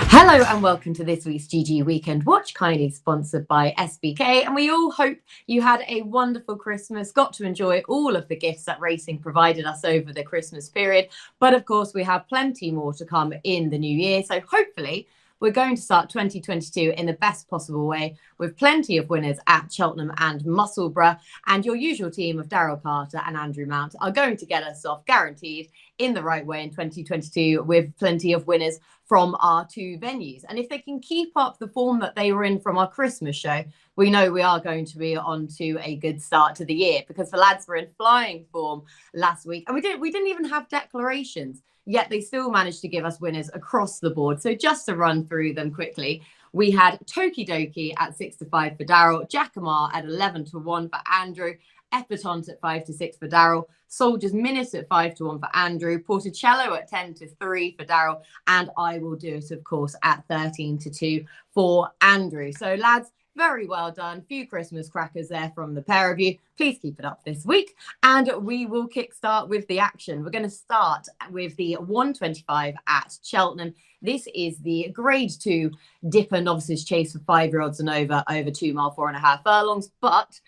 Hello and welcome to this week's GG Weekend Watch, kindly sponsored by SBK. And we all hope you had a wonderful Christmas, got to enjoy all of the gifts that racing provided us over the Christmas period. But of course, we have plenty more to come in the new year. So hopefully we're going to start 2022 in the best possible way with plenty of winners at Cheltenham and Musselburgh. And your usual team of Daryl Carter and Andrew Mount are going to get us off guaranteed in the right way in 2022 with plenty of winners from our two venues. And if they can keep up the form that they were in from our Christmas show, we know we are going to be on to a good start to the year, because the lads were in flying form last week. And we didn't even have declarations, yet they still managed to give us winners across the board. So just to run through them quickly, we had Toki Doki at 6-5 for Daryl, Jackamar at 11-1 for Andrew, Epatont at 5-6 for Daryl, Soldier's Minute at 5-1 for Andrew, Porticello at 10-3 for Daryl, and I Will Do It, of course, at 13-2 for Andrew. So, lads, very well done. Few Christmas crackers there from the pair of you. Please keep it up this week. And we will kickstart with the action. We're going to start with the 125 at Cheltenham. This is the Grade 2 Dipper Novices Chase for 5-year-olds and over 2 mile, 4.5 furlongs. But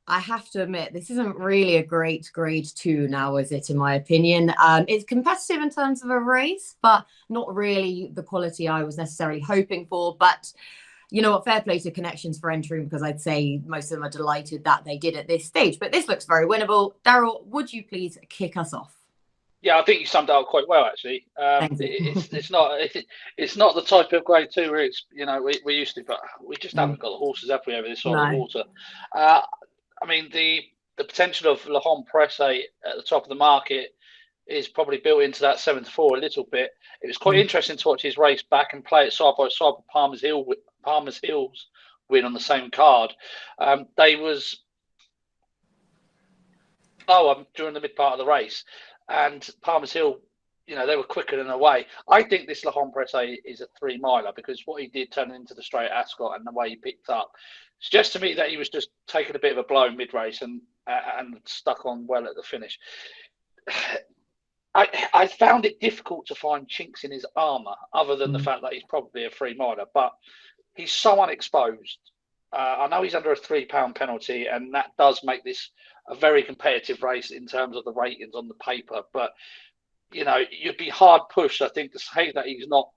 I have to admit, this isn't really a great Grade 2 now, is it, in my opinion? It's competitive in terms of a race, but not really the quality I was necessarily hoping for. But you know what, fair play to Connections for entering, because I'd say most of them are delighted that they did at this stage. But this looks very winnable. Daryl, would you please kick us off? Yeah, I think you summed it up quite well, actually. It's not the type of Grade 2 where it's, we're used to, but we just haven't got the horses, have we, over this sort of water. I mean, the potential of Presse at the top of the market is probably built into that 7-4 a little bit. It was quite interesting to watch his race back and play it side by side with Palmer's Hill's win on the same card. They was during the mid part of the race, and Palmer's Hill, they were quicker than away. I think this Presse is a 3-miler, because what he did turning into the straight Ascot and the way he picked up suggests to me that he was just taking a bit of a blow mid-race and stuck on well at the finish. I found it difficult to find chinks in his armour, other than the fact that he's probably a 3-miler, but he's so unexposed. I know he's under a £3 penalty, and that does make this a very competitive race in terms of the ratings on the paper. But, you'd be hard pushed, I think, to say that he's not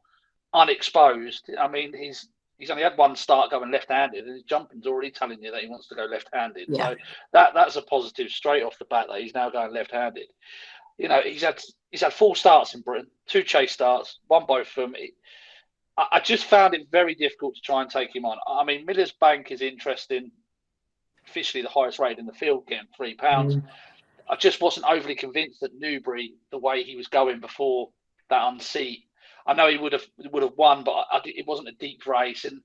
unexposed. I mean, he's only had one start going left-handed, and his jumping's already telling you that he wants to go left-handed. Yeah. So that's a positive straight off the bat, that he's now going left-handed. He's had 4 starts in Britain, 2 chase starts, won both of them. I just found it very difficult to try and take him on. I mean, Miller's Bank is interesting, officially the highest rated in the field, getting £3. I just wasn't overly convinced that Newbury, the way he was going before that unseat, I know he would have won, but it wasn't a deep race, and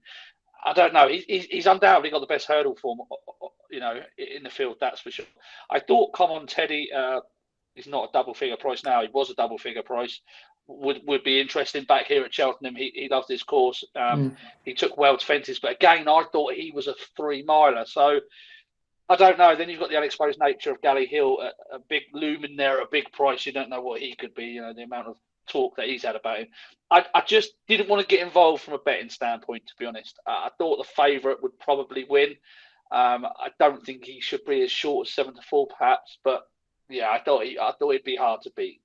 I don't know. He's undoubtedly got the best hurdle form, in the field, that's for sure. I thought Common Teddy, he's not a double-figure price now. He was a double-figure price. Would be interesting back here at Cheltenham. He loves this course. He took well to fences, but again, I thought he was a 3-miler. So I don't know. Then you've got the unexposed nature of Galley Hill, a big lumen there at a big price. You don't know what he could be. The amount of talk that he's had about him. I just didn't want to get involved from a betting standpoint, to be honest. I thought the favourite would probably win. I don't think he should be as short as 7-4, perhaps, but yeah, I thought it'd be hard to beat.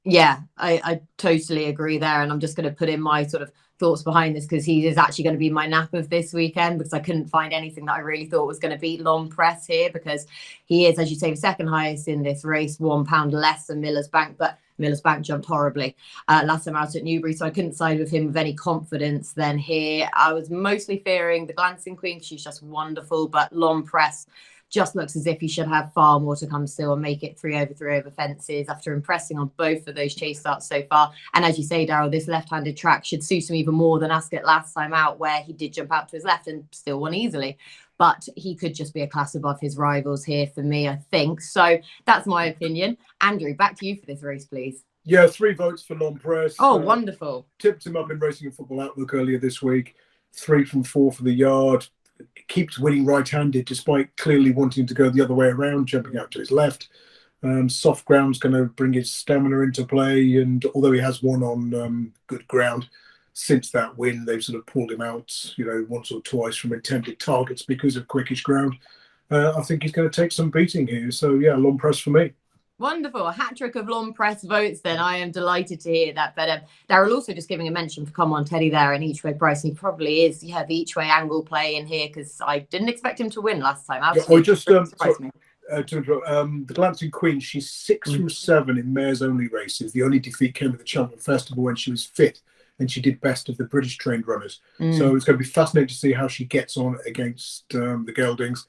Yeah, I totally agree there. And I'm just going to put in my sort of thoughts behind this, because he is actually going to be my nap of this weekend, because I couldn't find anything that I really thought was going to beat Presse here, because he is, as you say, second highest in this race, £1 less than Miller's Bank, but Miller's Bank jumped horribly last time out at Newbury, so I couldn't side with him with any confidence then here. I was mostly fearing the Glancing Queen. She's just wonderful, but Presse just looks as if he should have far more to come still and make it 3 over fences after impressing on both of those chase starts so far. And as you say, Daryl, this left-handed track should suit him even more than Ascot last time out, where he did jump out to his left and still won easily. But he could just be a class above his rivals here for me, I think. So that's my opinion. Andrew, back to you for this race, please. Yeah, 3 votes for Presse. Oh, wonderful. Tipped him up in Racing and Football Outlook earlier this week. 3 from 4 for the yard. Keeps winning right-handed, despite clearly wanting to go the other way around, jumping out to his left. Soft ground's going to bring his stamina into play, and although he has won on good ground, since that win, they've sort of pulled him out, once or twice from intended targets because of quickish ground. I think he's going to take some beating here. So yeah, long press for me. Wonderful. A hat trick of long press votes then. I am delighted to hear that. But Daryl also just giving a mention for Come On Teddy there and each way price. And he probably is, the each way angle play in here because I didn't expect him to win last time. Or just the Glancing Queen, she's 6 from 7 in mares only races. The only defeat came at the Cheltenham Festival when she was fit and she did best of the British trained runners. So it's going to be fascinating to see how she gets on against the geldings.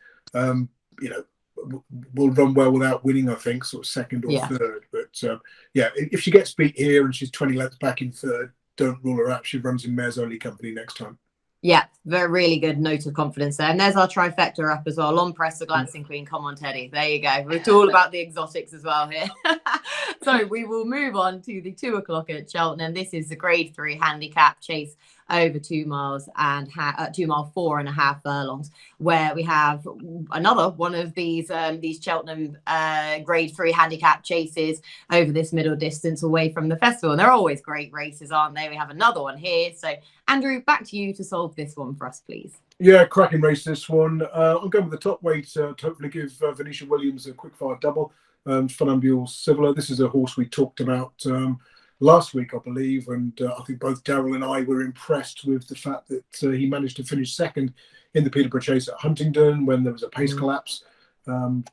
Will run well without winning, I think, sort of second or third. But if she gets beat here and she's 20 lengths back in third, don't rule her out. She runs in mares only company next time. Yeah, very really good note of confidence there. And there's our trifecta up as well. Long press, the Glancing Queen, Come On Teddy. There you go. We're all about the exotics as well here. So we will move on to the 2 o'clock at Cheltenham. This is the Grade 3 handicap chase over 2 miles and 2 mile 4.5 furlongs, where we have another one of these Cheltenham Grade 3 handicap chases over this middle distance away from the festival. And they're always great races, aren't they? We have another one here. So Andrew, back to you to solve this one for us, please. Yeah, cracking race this one. I'm going with the top weight to hopefully give Venetia Williams a quick-fire double. Funambule Civila. This is a horse we talked about last week, I believe, and I think both Daryl and I were impressed with the fact that he managed to finish second in the Peterborough Chase at Huntingdon when there was a pace collapse.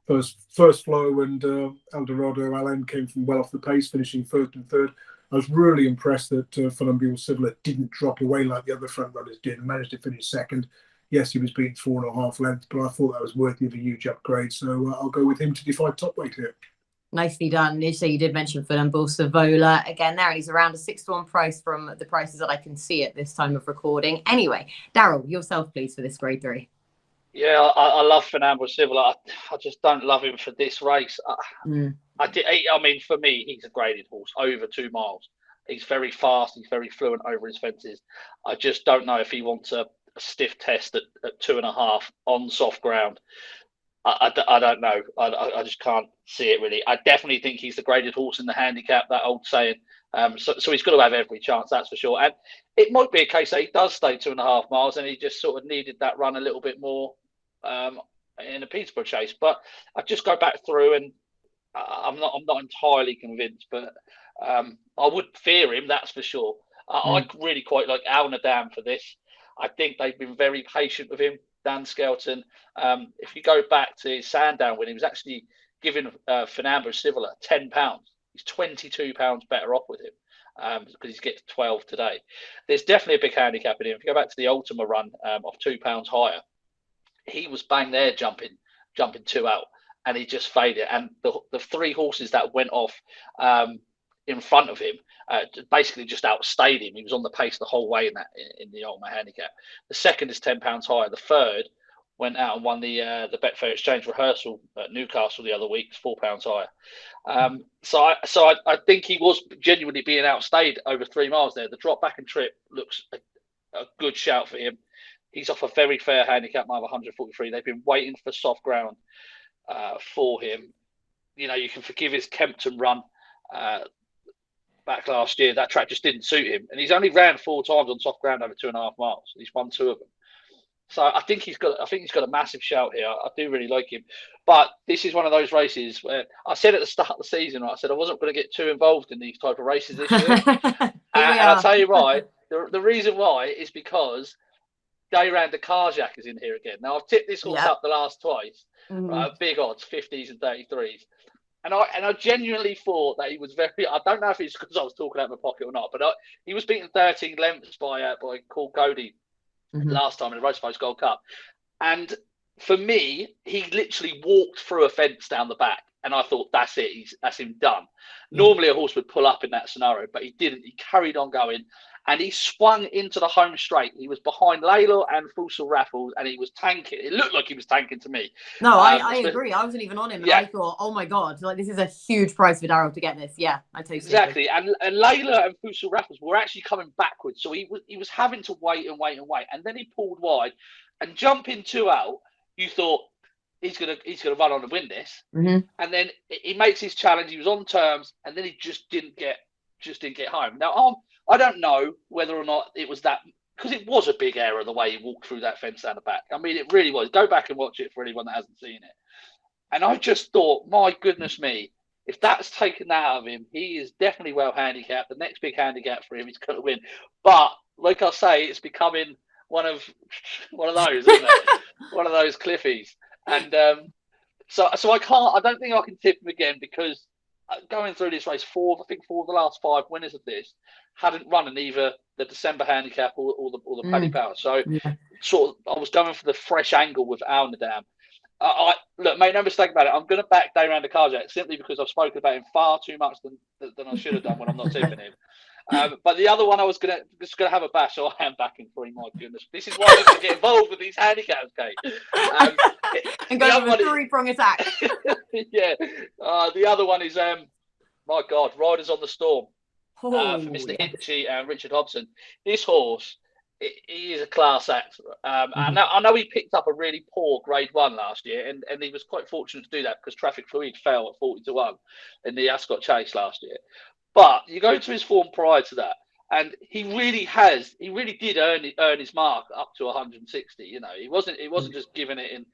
First flow and Eldorado Allen came from well off the pace, finishing first and third. I was really impressed that Funambule Civila didn't drop away like the other front runners did and managed to finish second. Yes, he was beaten 4.5 lengths, but I thought that was worthy of a huge upgrade. So I'll go with him to defy top weight here. Nicely done. So you did mention Funambule Civila again there, and he's around a 6-to-1 price from the prices that I can see at this time of recording. Anyway, Daryl, yourself, please, for this Grade 3. Yeah, I love Funambule Civila. I just don't love him for this race. I mean, for me, he's a graded horse over 2 miles. He's very fast. He's very fluent over his fences. I just don't know if he wants a stiff test at 2.5 on soft ground. I don't know. I just can't see it really. I definitely think he's the graded horse in the handicap, that old saying. So he's got to have every chance, that's for sure. And it might be a case that he does stay 2.5 miles and he just sort of needed that run a little bit more in a Peterborough Chase. But I just go back through and I'm not entirely convinced, but I would fear him, that's for sure. I really quite like ALNADAM for this. I think they've been very patient with him. Dan Skelton. If you go back to his Sandown win, he was actually giving Funambule Civila £10. He's £22 better off with him because he's getting 12 today. There's definitely a big handicap in him. If you go back to the Ultima run of £2 higher, he was bang there jumping 2 out, and he just faded. And the 3 horses that went off in front of him basically just outstayed him. He was on the pace the whole way in the Ultimate Handicap. The second is £10 higher. The third went out and won the Betfair Exchange rehearsal at Newcastle the other week. It's £4 higher. So I think he was genuinely being outstayed over 3 miles there. The drop back and trip looks a good shout for him. He's off a very fair handicap, mile 143. They've been waiting for soft ground for him. You know, you can forgive his Kempton run back last year. That track just didn't suit him, and he's only ran 4 times on soft ground over 2.5 miles. He's won 2 of them, so I think he's got a massive shout here. I do really like him, but this is one of those races where I said at the start of the season, I said I wasn't going to get too involved in these type of races this year, and I'll tell you why. The reason why is because Dayran de Carjac is in here again. Now I've tipped this horse up the last twice, right, big odds, 50s and 33s. And I genuinely thought that he was very. I don't know if it's because I was talking out of my pocket or not, but he was beaten 13 lengths by Paul Cody last time in the Road Post Gold Cup. And for me, he literally walked through a fence down the back, and I thought that's it. That's him done. Normally a horse would pull up in that scenario, but he didn't. He carried on going, and he swung into the home straight. He was behind Layla and Fusel Raffles, and he was tanking. It looked like he was tanking to me. No, I agree. I wasn't even on him, and I thought, oh my God, like this is a huge price for Daryl to get this. Yeah, I totally agree. And Layla and Fusel Raffles were actually coming backwards, so he was having to wait, and then he pulled wide and jumping 2 out. You thought he's gonna run on and win this, and then he makes his challenge. He was on terms, and then he just didn't get home. Now I don't know whether or not it was that, because it was a big error the way he walked through that fence down the back. I mean, it really was. Go back and watch it for anyone that hasn't seen it. And I just thought, my goodness me, if that's taken out of him, he is definitely well handicapped. The next big handicap for him is going to win. But like I say, it's becoming one of those, isn't it? One of those Cliffies. And so I don't think I can tip him again, because going through this race, I think four of the last 5 winners of this hadn't run in either the December handicap or the Paddy Power. So sort of, I was going for the fresh angle with ALNADAM. Look, make no mistake about it. I'm going to back Daryl the Carjack simply because I've spoken about him far too much than I should have done when I'm not tipping him. But the other one I was going to have a bash, so I am backing for him. My goodness, this is why I need to get involved with these handicaps, Kate. And go with a 3-prong attack. Yeah, the other one is my God, Riders on the Storm for Mr. Itchy and Richard Hobson. This horse, he is a class act. I know he picked up a really poor Grade 1 last year, and he was quite fortunate to do that because Traffic Fluid fell at 40-1 in the Ascot Chase last year. But you go to his form prior to that, and he really did earn his mark up to 160. You know, he wasn't just giving it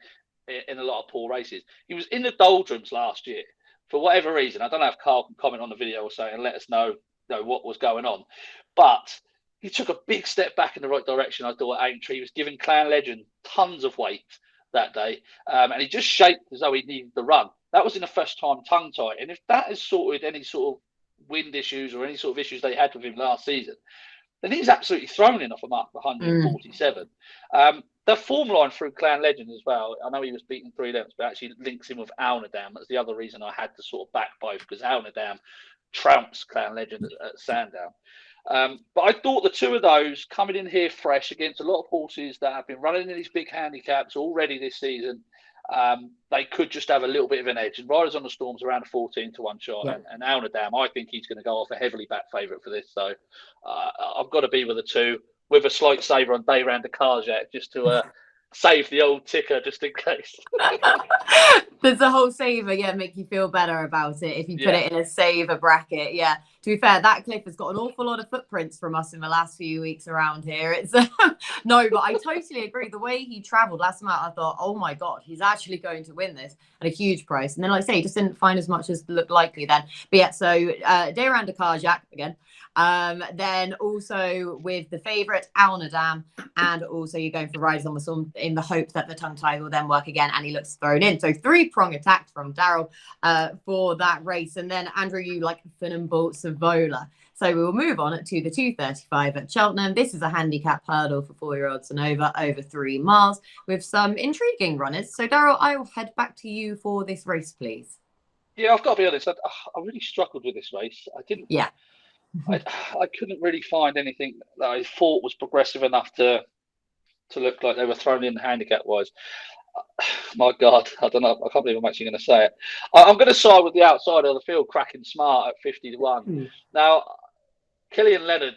in a lot of poor races. He was in the doldrums last year for whatever reason. I don't know if Carl can comment on the video or so and let us know what was going on, but he took a big step back in the right direction, I thought, at Aintree. He was giving Clan Legend tons of weight that day, and he just shaped as though he needed the run. That was in a first-time tongue tie, and if that has sorted any sort of wind issues or any sort of issues they had with him last season, then he's absolutely thrown in off a mark of 147. The form line through Clan Legend as well, I know he was beaten 3 lengths, but actually links him with ALNADAM. That's the other reason I had to sort of back both, because ALNADAM trounced Clan Legend at Sandown. But I thought the two of those coming in here fresh against a lot of horses that have been running in these big handicaps already this season, they could just have a little bit of an edge. And Riders on the Storm's around a 14-1 shot, and ALNADAM, I think he's going to go off a heavily back favourite for this. So I've got to be with the two, with a slight saver on Dayrand de Carjac, just to save the old ticker, just in case. There's a whole saver, make you feel better about it if you put it in a saver bracket. Yeah, to be fair, that cliff has got an awful lot of footprints from us in the last few weeks around here. It's no, but I totally agree. The way he travelled last night, I thought, oh my God, he's actually going to win this at a huge price. And then, like I say, he just didn't find as much as looked likely then. But yeah, so Dayrand de Carjac again. Then also with the favourite ALNADAM, and also you're going for Riders on the Storm in the hope that the tongue tie will then work again, and he looks thrown in. So 3-prong attack from Daryl for that race. And then Andrew, you like Fakenham Savola. So we will move on to the 2:35 at Cheltenham. This is a handicap hurdle for 4-year-olds and over 3 miles with some intriguing runners. So Daryl, I will head back to you for this race, please. Yeah, I've got to be honest. I really struggled with this race. I didn't. Yeah. I couldn't really find anything that I thought was progressive enough to look like they were thrown in handicap-wise. My God, I don't know. I can't believe I'm actually going to say it. I'm going to side with the outside of the field, Cracking Smart at 50-1. Now, Killian Leonard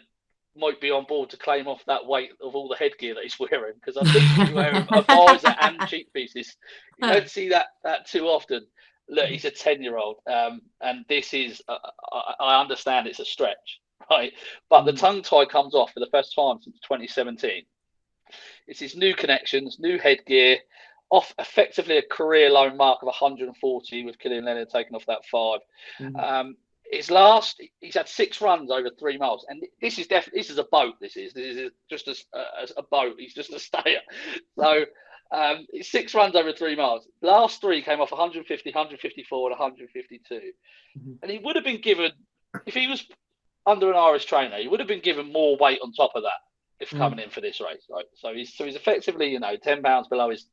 might be on board to claim off that weight of all the headgear that he's wearing, because I think he's wearing a visor and cheek pieces. You don't see that too often. Look, he's a 10-year-old, and this is, I understand it's a stretch, right? But the tongue tie comes off for the first time since 2017. It's his new connections, new headgear, off effectively a career low mark of 140 with Killian Leonard taking off that 5. His last, he's had 6 runs over 3 miles, and this is a boat. This is just a boat. He's just a stayer. So. It's 6 runs over 3 miles. Last 3 came off 150, 154, and 152. And he would have been given, if he was under an Irish trainer, he would have been given more weight on top of that if coming in for this race. Right? So he's effectively, 10 pounds below his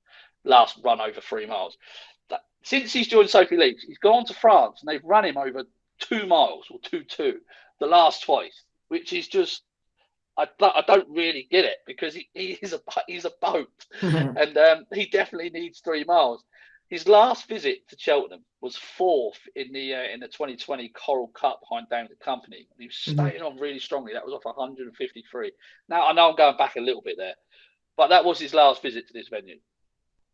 last run over 3 miles. Since he's joined Sophie Leach, he's gone to France and they've run him over 2 miles or 2-2 the last twice, which is just. I don't really get it, because he's a boat, and he definitely needs 3 miles. His last visit to Cheltenham was 4th in the 2020 Coral Cup behind David Company. He was staying on really strongly. That was off 153. Now I know I'm going back a little bit there, but that was his last visit to this venue.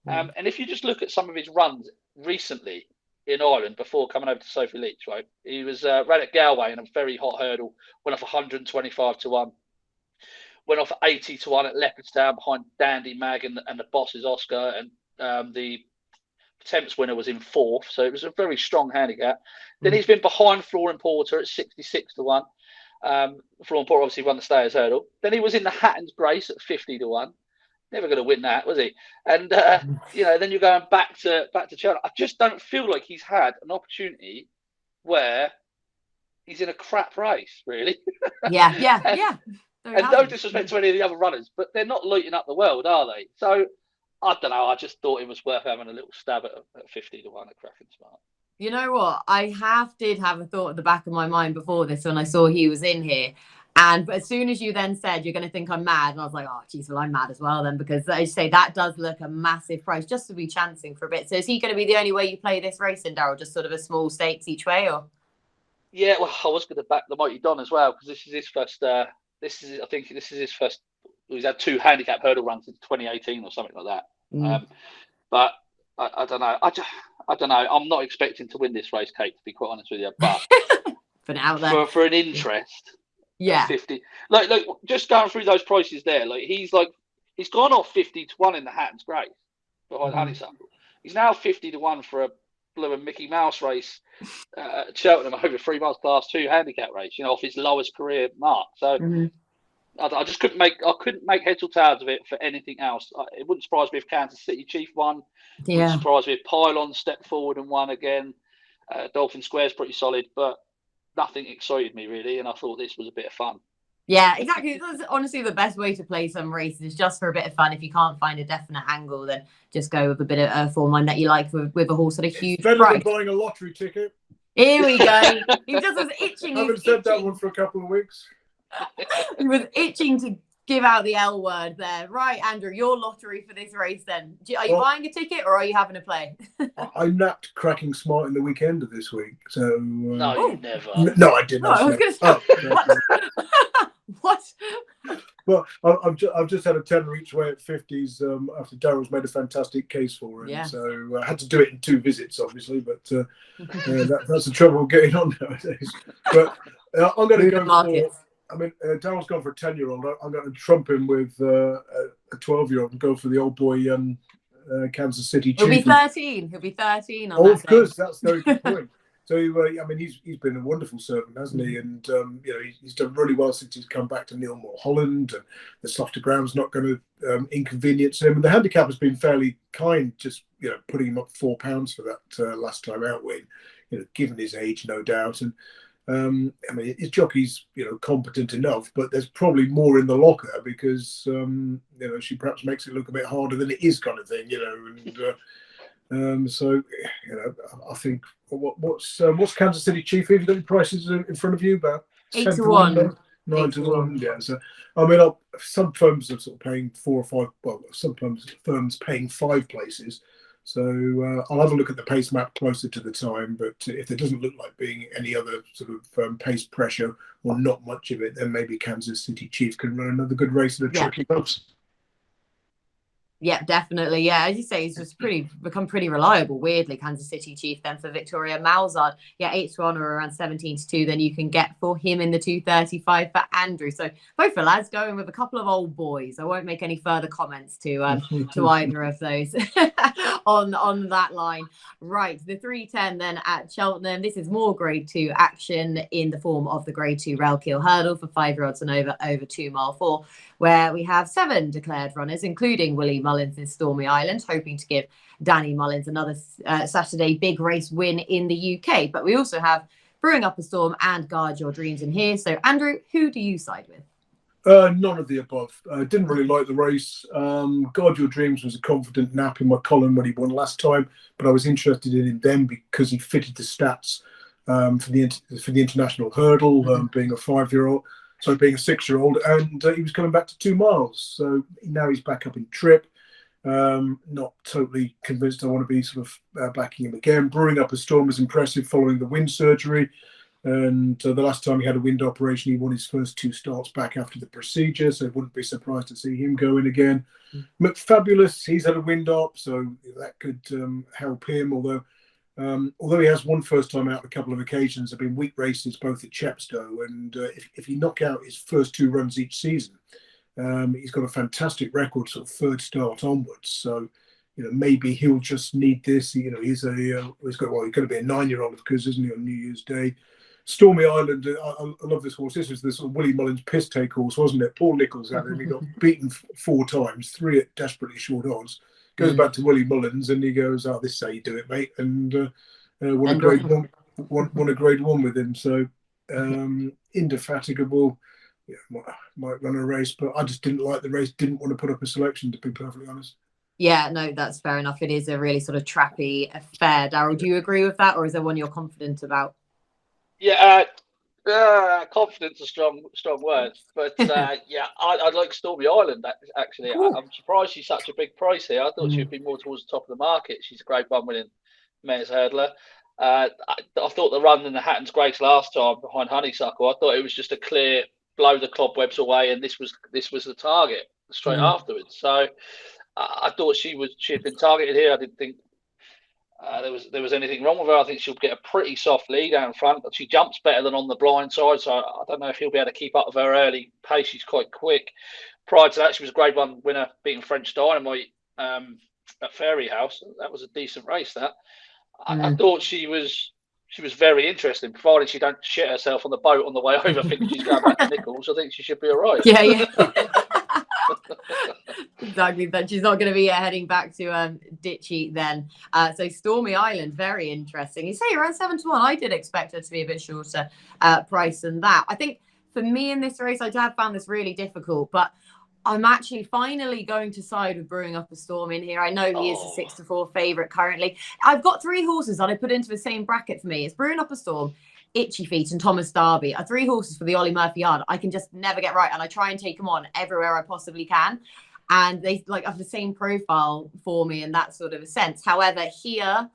And if you just look at some of his runs recently, in Ireland before coming over to Sophie Leach, right? He was ran at Galway in a very hot hurdle, went off 125 to 1, went off 80 to 1 at Leopardstown behind Dandy Mag and the bosses Oscar, and the Temps winner was in 4th, so it was a very strong handicap. Then he's been behind Flooring Porter at 66 to 1. Flooring Porter obviously won the Stayers Hurdle. Then he was in the Hatton's Grace at 50 to 1. Never going to win that, was he? And you know, then you're going back to Cheltenham. I just don't feel like he's had an opportunity where he's in a crap race, really. Yeah. And no disrespect to any of the other runners, but they're not lighting up the world, are they? So I don't know. I just thought it was worth having a little stab at 50 to 1 at Cracking Smart. You know what? I did have a thought at the back of my mind before this when I saw he was in here. And as soon as you then said you're going to think I'm mad, and I was like, oh, geez, well, I'm mad as well then, because I say that does look a massive price just to be chancing for a bit. So is he going to be the only way you play this race in, Daryl? Just sort of a small stakes each way, or? Yeah, well, I was going to back the Mighty Don as well because this is his first. I think this is his first. He's had 2 handicap hurdle runs in 2018 or something like that. But I don't know. I don't know. I'm not expecting to win this race, Kate, to be quite honest with you. But for now, then. For an interest. Yeah, 50. Like just going through those prices there. Like he's gone off 50 to 1 in the Hatton's Grace behind Honeysuckle. He's now 50 to 1 for a blue and Mickey Mouse race at Cheltenham over 3 miles Class 2 handicap race. You know, off his lowest career mark. So I just couldn't make heads or tails of it for anything else. It wouldn't surprise me if Kansas City Chief won. Yeah, wouldn't surprise me if Pylon stepped forward and won again. Dolphin Square's pretty solid, but nothing excited me really, and I thought this was a bit of fun. Yeah, exactly. That's honestly the best way to play some races, is just for a bit of fun. If you can't find a definite angle, then just go with a bit of a form line that you like with a horse at a huge better price. than buying a lottery ticket. Here we go. He just was itching. I haven't said that one for a couple of weeks. He was itching to give out the L word there. Right, Andrew, your lottery for this race then. Are you buying a ticket or are you having a play? I napped Cracking Smart in the weekend of this week. So no, you never. No, I didn't. No, I was going to say, what? Well, I've just had a tenner each way at 50s after Daryl's made a fantastic case for it. Yeah. So I had to do it in 2 visits, obviously, but that's the trouble getting on nowadays. But I'm going to go for. I mean, Daryl's gone for a 10-year-old. I'm going to trump him with a 12-year-old and go for the old boy Kansas City Chief. He'll be 13. He'll be 13 on that of course. That's a very good point. So, I mean, he's been a wonderful servant, hasn't he? And, you know, he's done really well since he's come back to Neilmore Holland. And the softer ground's not going to inconvenience him. And the handicap has been fairly kind, just, you know, putting him up £4 for that last time out win, you know, given his age, no doubt. And, I mean, his jockey's, you know, competent enough, but there's probably more in the locker because, you know, she perhaps makes it look a bit harder than it is, kind of thing, you know. And so, you know, I think what's Kansas City Chief? Have you got the prices in front of you? About 8 to 1, 9 to 1. Yeah. So, I mean, some firms are sort of paying 4 or 5. Well, sometimes firms paying 5 places. So I'll have a look at the pace map closer to the time, but if there doesn't look like being any other sort of pace pressure or not much of it, then maybe Kansas City Chief can run another good race in a tricky race. Yeah, definitely. Yeah, as you say, he's just become pretty reliable. Weirdly, Kansas City Chief then for Victoria Malzard. Yeah, 8 to 1 or around 17 to 2. Then you can get for him in the 235 for Andrew. So both the lads going with a couple of old boys. I won't make any further comments to either of those on that line. Right, the 310 then at Cheltenham. This is more Grade 2 action in the form of the Grade 2 Railkeel Hurdle for 5-year-olds and over 2 mile 4, where we have 7 declared runners, including Willie Mullins' Stormy Island, hoping to give Danny Mullins another Saturday big race win in the UK. But we also have Brewing Up a Storm and Guard Your Dreams in here. So, Andrew, who do you side with? None of the above. I didn't really like the race. Guard Your Dreams was a confident nap in my column when he won last time, but I was interested in him then because he fitted the stats for the international hurdle, being a 5-year-old. So being a 6-year-old, and he was coming back to 2 miles. So now he's back up in trip. Not totally convinced I want to be sort of backing him again. Brewing Up a Storm was impressive following the wind surgery. And the last time he had a wind operation, he won his first 2 starts back after the procedure. So I wouldn't be surprised to see him go in again. McFabulous, he's had a wind op, so that could help him. Although Although he has won first time out a couple of occasions, have been weak races both at Chepstow, and if you knock out his first 2 runs each season, he's got a fantastic record, sort of third start onwards. So, maybe he'll just need this. He's he's going to be a 9-year-old, of course, isn't he, on New Year's Day? Stormy Island, I love this horse. This was the sort of Willie Mullins piss take horse, wasn't it? Paul Nicholls had him. He got beaten 4 times, 3 at desperately short odds. Goes back to Willie Mullins and he goes, "Oh, this is how you do it, mate." And won a grade 1, won a grade 1 with him. So indefatigable. Yeah, might run a race, but I just didn't like the race. Didn't want to put up a selection, to be perfectly honest. Yeah, no, that's fair enough. It is a really sort of trappy affair. Daryl, do you agree with that, or is there one you're confident about? Yeah, confidence are strong words, but yeah, I'd like Stormy Island actually. I'm surprised she's such a big price here. I thought she'd be more towards the top of the market. She's a Grade 1 winning mares hurdler. I thought the run in the Hatton's Grace last time behind Honeysuckle, I thought it was just a clear blow the cobwebs away, and this was the target straight afterwards. So I thought she had been targeted here. I didn't think there was anything wrong with her. I think she'll get a pretty soft lead out in front. She jumps better than on the blind side, so I don't know if he'll be able to keep up with her early pace. She's quite quick. Prior to that, she was a Grade 1 winner, beating French Dynamite at Fairy House. That was a decent race. That I thought she was very interesting, provided she don't shit herself on the boat on the way over, thinking she's going back to Nichols. I think she should be all right. Yeah. Exactly, but she's not going to be heading back to Ditchy then. So Stormy Island, very interesting. You say around 7 to 1. I did expect her to be a bit shorter price than that. I think for me in this race, I have found this really difficult, but I'm actually finally going to side with Brewing Up a Storm in here. I know he is a 6 to 4 favourite currently. I've got 3 horses that I put into the same bracket for me. It's Brewing Up a Storm, Itchy Feet, and Thomas Darby are 3 horses for the Ollie Murphy yard. I can just never get right, and I try and take them on everywhere I possibly can. And they have the same profile for me in that sort of a sense. However, here,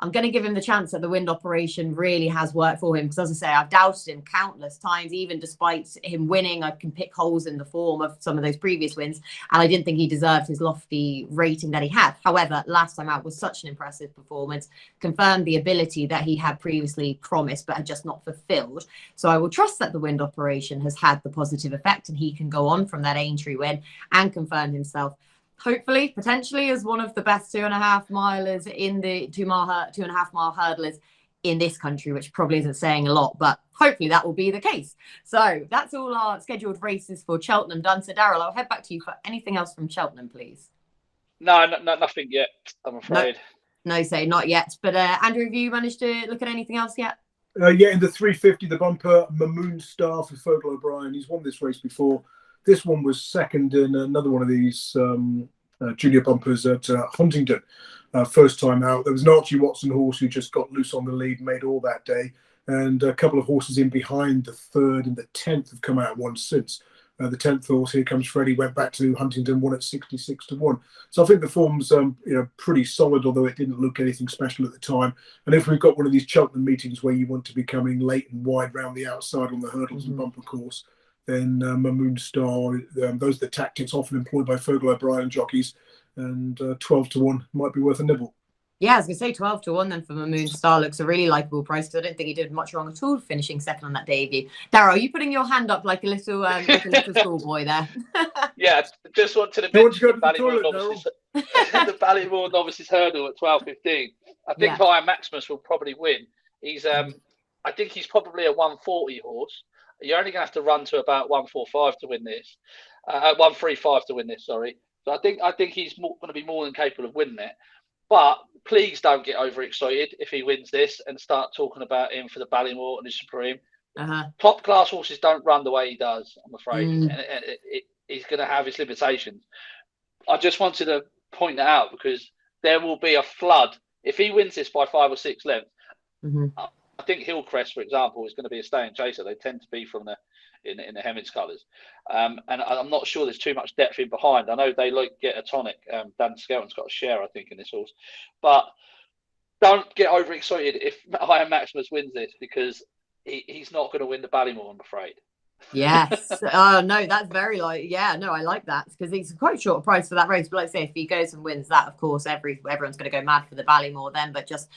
I'm going to give him the chance that the wind operation really has worked for him. Because as I say, I've doubted him countless times, even despite him winning. I can pick holes in the form of some of those previous wins. And I didn't think he deserved his lofty rating that he had. However, last time out was such an impressive performance, confirmed the ability that he had previously promised, but had just not fulfilled. So I will trust that the wind operation has had the positive effect and he can go on from that Aintree win and confirm himself, hopefully, potentially, as one of the best 2.5 milers in the 2.5 mile hurdlers in this country, which probably isn't saying a lot, but hopefully that will be the case. So that's all our scheduled races for Cheltenham done. So Daryl, I'll head back to you for anything else from Cheltenham, please. No, nothing yet, I'm afraid. No, say not yet. But Andrew, have you managed to look at anything else yet? Yeah, in the 350, the bumper, Mamoon Star for Fergal O'Brien. He's won this race before. This one was second in another one of these junior bumpers at Huntingdon. First time out. There was an Archie Watson horse who just got loose on the lead, made all that day. And a couple of horses in behind, the 3rd and the 10th, have come out once since. The 10th horse, Here Comes Freddie, went back to Huntingdon, won at 66 to 1. So I think the form's pretty solid, although it didn't look anything special at the time. And if we've got one of these Cheltenham meetings where you want to be coming late and wide round the outside on the hurdles and bumper course, then Mamoon Star, those are the tactics often employed by Fergal O'Brien jockeys, and 12 to 1 might be worth a nibble. Yeah, I was going to say 12 to 1 then for Mamoon Star looks a really likeable price, because I don't think he did much wrong at all finishing second on that debut. Daryl, are you putting your hand up like a little schoolboy there? Yeah, just wanted to mention the Ballymore Novices Hurdle at 12.15. I think Iron Maximus will probably win. He's I think he's probably a 140 horse. You're only going to have to run to about 145 to win this. 135 to win this, sorry. So I think he's going to be more than capable of winning it. But please don't get overexcited if he wins this and start talking about him for the Ballymore and the Supreme. Top class horses don't run the way he does, I'm afraid. And he's going to have his limitations. I just wanted to point that out because there will be a flood. If he wins this by 5 or 6 lengths, I think Hillcrest, for example, is going to be a staying chaser. They tend to be from in the Hemmings colours. And I'm not sure there's too much depth in behind. I know they like get a tonic. Dan Skelton's got a share, I think, in this horse. But don't get overexcited if Iron Maximus wins this, because he's not going to win the Ballymore, I'm afraid. Yes. Oh no, that's very like, yeah, no, I like that because it's quite short price for that race. But like I say, if he goes and wins that, of course, everyone's going to go mad for the Ballymore then. But just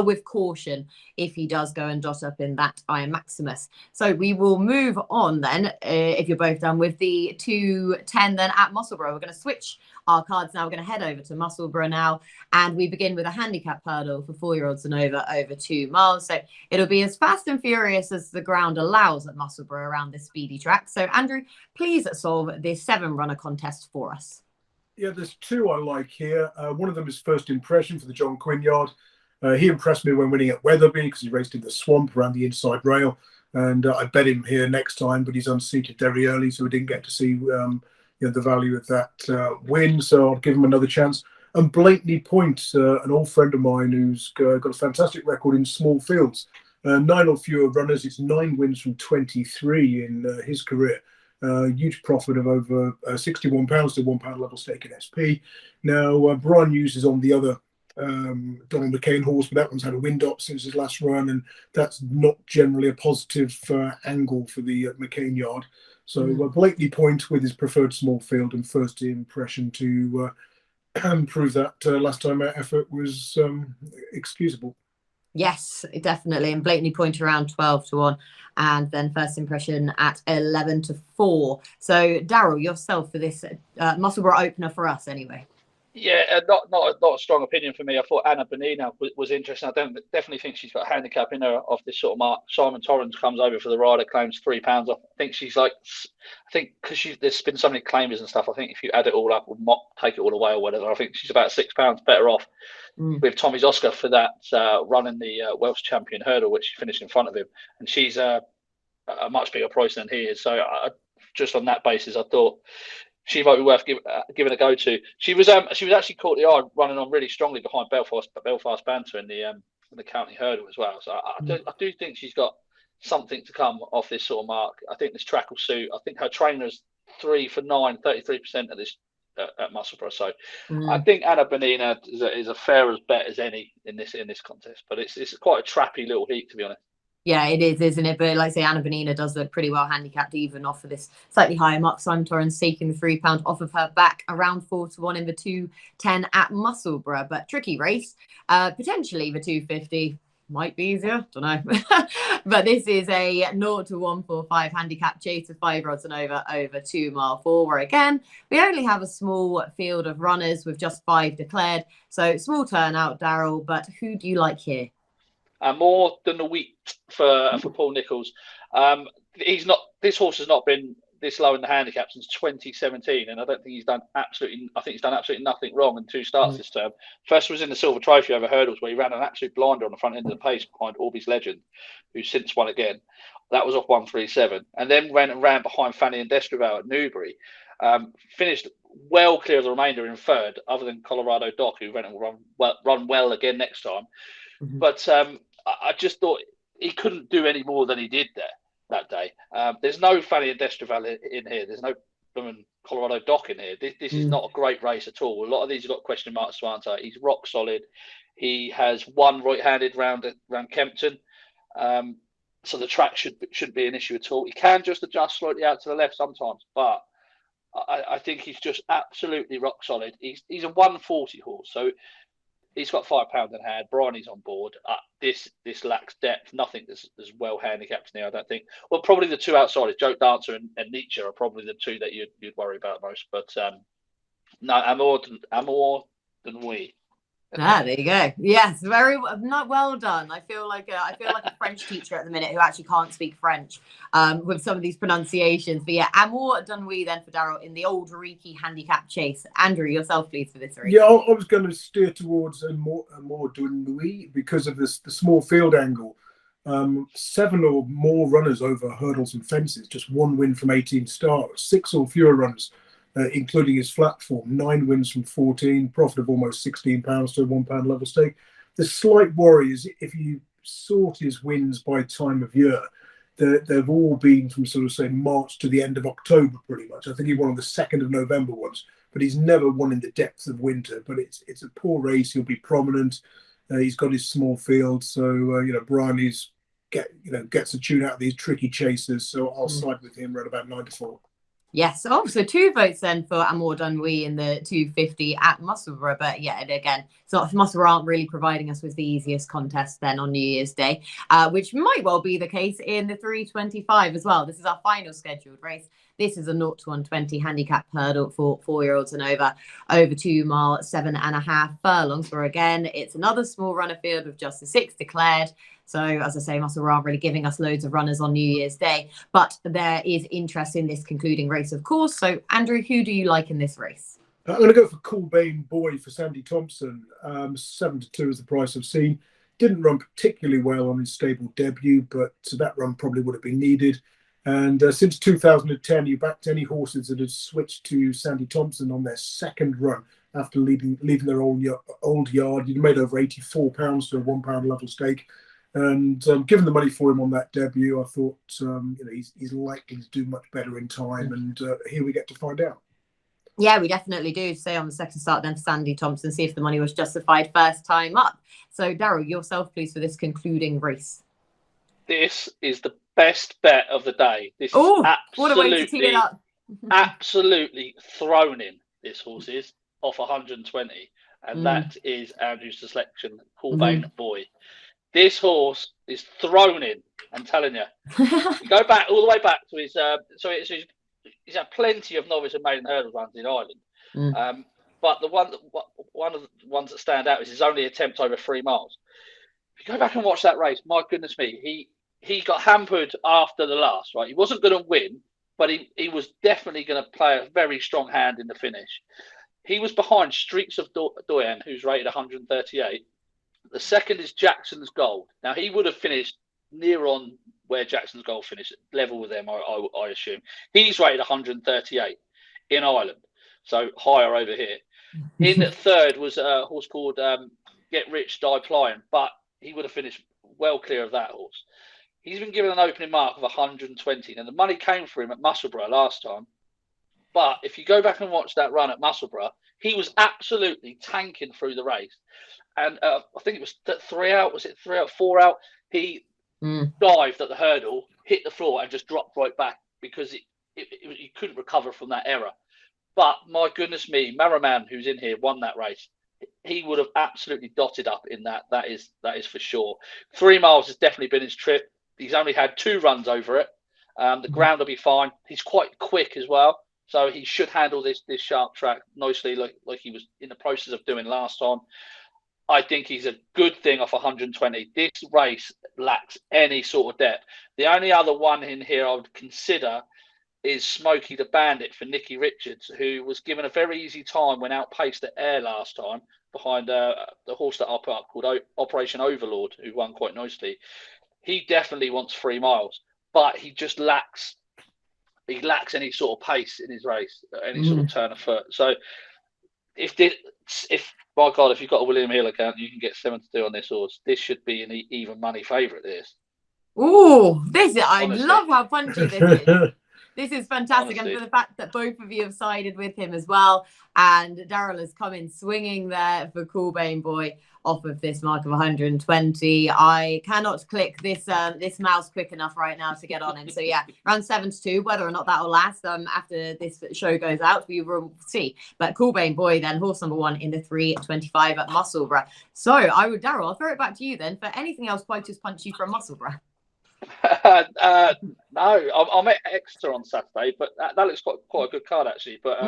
with caution if he does go and dot up in that Iron Maximus. So we will move on then, if you're both done with the 2:10 then at Musselburgh. We're going to switch our cards now. We're going to head over to Musselburgh now, and we begin with a handicap hurdle for 4-year-olds and over 2 miles. So it'll be as fast and furious as the ground allows at Musselburgh around this speedy track. So Andrew, please solve this 7-runner contest for us. Yeah, there's 2 I like here. One of them is First Impression for the John Quinn yard. He impressed me when winning at Wetherby because he raced in the swamp around the inside rail, and I bet him here next time, but he's unseated very early, so we didn't get to see the value of that win. So I'll give him another chance. And Blakeney Point, an old friend of mine who's got a fantastic record in small fields. 9 or fewer runners. It's 9 wins from 23 in his career. Huge profit of over £61 to £1 level stake in SP. Now, Brian Hughes is on the other Donald McCain horse, but that one's had a wind up since his last run, and that's not generally a positive angle for the McCain yard. So Blakeney Point with his preferred small field and First Impression to prove that last time our effort was excusable. Yes, definitely. And Blakeney Point around 12-1, and then First Impression at 11-4. So Daryl, yourself for this Musselburgh opener for us anyway. Yeah, not a strong opinion for me. I thought Anna Bonina was interesting. I definitely think she's got a handicap in her off this sort of mark. Simon Torrens comes over for the rider, claims £3 off. I think she's like, because there's been so many claimers and stuff. I think if you add it all up, or not take it all away or whatever, I think she's about £6 better off with Tommy's Oscar for that running the Welsh champion hurdle, which she finished in front of him, and she's a much bigger price than he is. So just on that basis, I thought she might be worth giving a go to. She was actually caught the eye running on really strongly behind Belfast Banter in the county hurdle as well. So I do think she's got something to come off this sort of mark. I think this track will suit. I think her trainer's 3 for 9, 33% at this at Musselburgh. So I think Anna Bonina is a fair as bet as any in this contest. But it's quite a trappy little heat, to be honest. Yeah, it is, isn't it? But like I say, Anna Bonina does look pretty well handicapped, even off of this slightly higher mark. Simon Torrens taking the £3 off of her back around 4-1 in the 2:10 at Musselburgh. But tricky race. Potentially the 250 might be easier. Don't know. But this is a 0-145 handicap chase of 5-year-olds and over 2 mile 4, where again, we only have a small field of runners with just 5 declared. So small turnout, Daryl. But who do you like here? More than a week for Paul Nicholls. This horse has not been this low in the handicap since 2017, and I don't think he's done absolutely nothing wrong in 2 starts this term. First was in the Silver Trophy over hurdles, where he ran an absolute blinder on the front end of the pace behind Orby's Legend, who's since won again. That was off 137, and then ran behind Fanny and Destraval at Newbury. Finished well clear of the remainder in 3rd, other than Colorado Doc, who run well again next time. But I just thought he couldn't do any more than he did that day. There's no Fanny and Destraval in here. There's no Colorado Doc in here. This is not a great race at all. A lot of these have got question marks to answer. He's rock solid. He has won right-handed round Kempton. So the track shouldn't be an issue at all. He can just adjust slightly out to the left sometimes, but I think he's just absolutely rock solid. He's a 140 horse, so he's got £5 in hand. Bryony's on board. This lacks depth. Nothing as well handicapped in here, I don't think. Well, probably the 2 outsiders, Joke Dancer and Nietzsche, are probably the 2 that you'd worry about most. But no, AMOUR than we. There you go. Yes, very not well done. I feel like a French teacher at the minute who actually can't speak French with some of these pronunciations. But yeah, AMOUR done we then for Daryl in the old Riki handicap chase. Andrew, yourself, please, for this race. Yeah, I was going to steer towards AMOUR done we because of the small field angle. 7 or more runners over hurdles and fences, just 1 win from 18 starts, 6 or fewer runners. Including his flat form, 9 wins from 14, profit of almost £16 to a £1 level stake. The slight worry is if you sort his wins by time of year, they've all been from sort of say March to the end of October, pretty much. I think he won on the 2nd of November once, but he's never won in the depths of winter. But it's a poor race. He'll be prominent. He's got his small field, so Bryony's gets a tune out of these tricky chasers. So I'll side with him around about 9 to 4. Yes. Oh, so 2 votes then for AMOUR NUIT in the 250 at Musselburgh. But yeah, and again, it's not, Musselburgh aren't really providing us with the easiest contest then on New Year's Day, which might well be the case in the 325 as well. This is our final scheduled race. This is a 0 to 120 handicap hurdle for 4-year-olds and over 2 mile, 7.5 furlongs. Where again, it's another small runner field with just the 6 declared. So, as I say, Musselburgh aren't really giving us loads of runners on New Year's Day, but there is interest in this concluding race, of course. So, Andrew, who do you like in this race? I'm going to go for COOLBANE Boy for Sandy Thompson. 7 to 2 is the price I've seen. Didn't run particularly well on his stable debut, but that run probably would have been needed. And since 2010, you backed any horses that had switched to Sandy Thompson on their second run after leaving their old yard. You made over £84 for a £1 level stake. And given the money for him on that debut, I thought he's likely to do much better in time. And here we get to find out. Yeah, we definitely do. Say on the second start then for Sandy Thompson, see if the money was justified first time up. So, Daryl, yourself, please, for this concluding race. This is the best bet of the day. This is what a way to tee it up. Absolutely thrown in, this horse is, off 120. And that is Andrew's selection, COOLBANE Boy. This horse is thrown in, I'm telling you. You go back all the way back to his he's had plenty of novice and maiden hurdle runs in Ireland. But one of the ones that stand out is his only attempt over 3 miles. If you go back and watch that race, my goodness me, he got hampered after the last, right? He wasn't going to win, but he was definitely going to play a very strong hand in the finish. He was behind Streaks of Doyen, who's rated 138. The second is Jackson's Gold. Now, he would have finished near on where Jackson's Gold finished, level with them, I assume. He's rated 138 in Ireland, so higher over here. In third was a horse called Get Rich, Die Plying, but he would have finished well clear of that horse. He's been given an opening mark of 120. Now, the money came for him at Musselburgh last time, but if you go back and watch that run at Musselburgh, he was absolutely tanking through the race. And I think it was 3 out. Was it 3 out, 4 out? He dived at the hurdle, hit the floor, and just dropped right back because he couldn't recover from that error. But my goodness me, Maraman, who's in here, won that race. He would have absolutely dotted up in that. That is for sure. 3 miles has definitely been his trip. He's only had 2 runs over it. The ground will be fine. He's quite quick as well, so he should handle this sharp track nicely, like he was in the process of doing last time. I think he's a good thing off 120. This race lacks any sort of depth. The only other one in here I would consider is Smokey the Bandit for Nicky Richards, who was given a very easy time when outpaced at Air last time behind the horse that I put up called Operation Overlord, who won quite nicely. He definitely wants 3 miles, but he just lacks any sort of pace in his race, any sort of turn of foot. So if by God, if you've got a William Hill account, you can get 7 to 2 on this horse. This should be an even money favourite. I love how punchy this is. This is fantastic. Honestly. And for the fact that both of you have sided with him as well. And Daryl has come in swinging there for COOLBANE Boy off of this mark of 120. I cannot click this mouse quick enough right now to get on him. So yeah, around 7 to 2, whether or not that will last after this show goes out, we will see. But COOLBANE Boy then, horse number 1 in the 325 at Musselburgh. So Daryl, I'll throw it back to you then for anything else quite as punchy from Musselburgh. No, I'm at Exeter on Saturday, but that looks quite a good card actually. But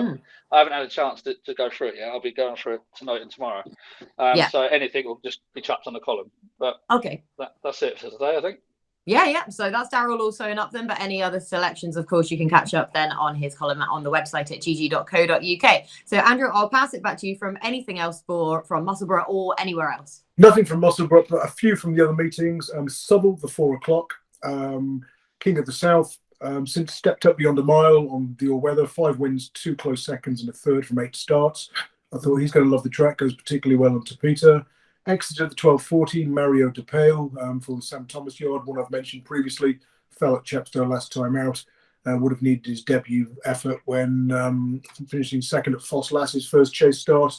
I haven't had a chance to go through it yet. I'll be going through it tonight and tomorrow. So anything will just be chucked on the column. But okay, that's it for today, I think. Yeah. So that's Daryl also in up then. But any other selections, of course, you can catch up then on his column on the website at GG.CO.UK. So Andrew, I'll pass it back to you from anything else from Musselburgh or anywhere else. Nothing from Musselburgh, but a few from the other meetings. Southwell, the 4 o'clock. King of the South, since stepped up beyond a mile on the all-weather, 5 wins, 2 close seconds and a third from 8 starts. I thought he's going to love the track, goes particularly well onto Peter. Exeter, the 12:40, Mario de PAIL for the Sam Thomas yard, one I've mentioned previously, fell at Chepstow last time out. Would have needed his debut effort when finishing second at Foss Lass's first chase start.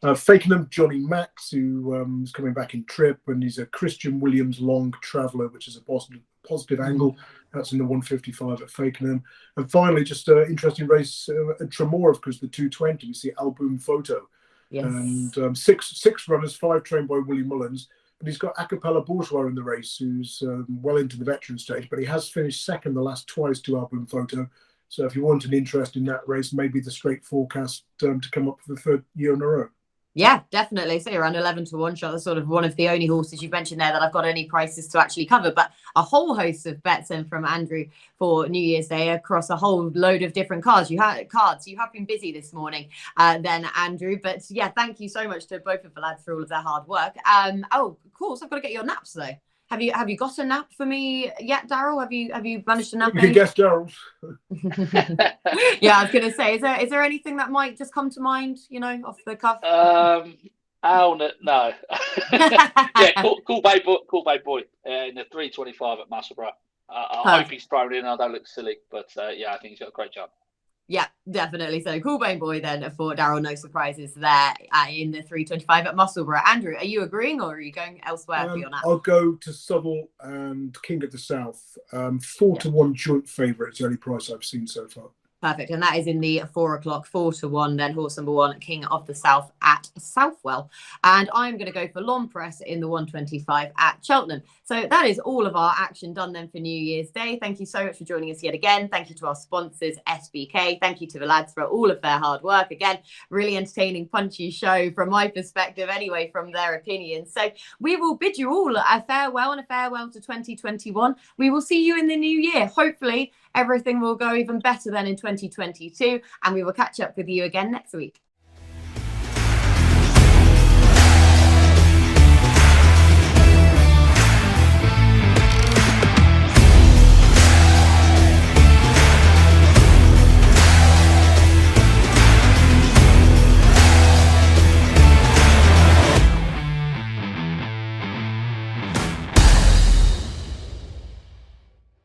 Fakenham, Johnny Max, who is coming back in trip, and he's a Christian Williams long traveller, which is a positive angle. That's in the 155 at Fakenham. And finally, just an interesting race at Tranmore, of course, the 220. We see BOUM Photo. Yes. And six runners, 5 trained by Willie Mullins. But he's got Acapella Bourgeois in the race, who's well into the veteran stage, but he has finished second the last twice to BOUM Photo. So if you want an interest in that race, maybe the straight forecast to come up for the 3rd year in a row. Yeah, definitely. So around 11 to 1 shot. That's sort of one of the only horses you've mentioned there that I've got any prices to actually cover. But a whole host of bets in from Andrew for New Year's Day across a whole load of different cards. You have been busy this morning, then Andrew. But yeah, thank you so much to both of the lads for all of their hard work. Oh, of course, I've got to get your naps though. Have you got a nap for me yet, Daryl? Have you managed to nap? You can guess Daryl's. Yeah, I was going to say, is there anything that might just come to mind, off the cuff? No. Yeah, COOLBANE Boy in the 325 at Musselburgh. I hope he's thrown in. I don't look silly, but yeah, I think he's got a great job. Yeah, definitely. So COOLBANE Boy then for Daryl, no surprises there in the 325 at Musselburgh. Andrew, are you agreeing or are you going elsewhere for your nap? I'll go to Southwell and King of the South. 4 to 1 joint favourite. It's the only price I've seen so far. Perfect. And that is in the 4 o'clock, 4 to 1, then horse number 1, King of the South at Southwell. And I'm going to go for Presse in the 125 at Cheltenham. So that is all of our action done then for New Year's Day. Thank you so much for joining us yet again. Thank you to our sponsors, SBK. Thank you to the lads for all of their hard work. Again, really entertaining, punchy show from my perspective anyway, from their opinions. So we will bid you all a farewell and a farewell to 2021. We will see you in the new year. Hopefully, everything will go even better than in 2022, and we will catch up with you again next week.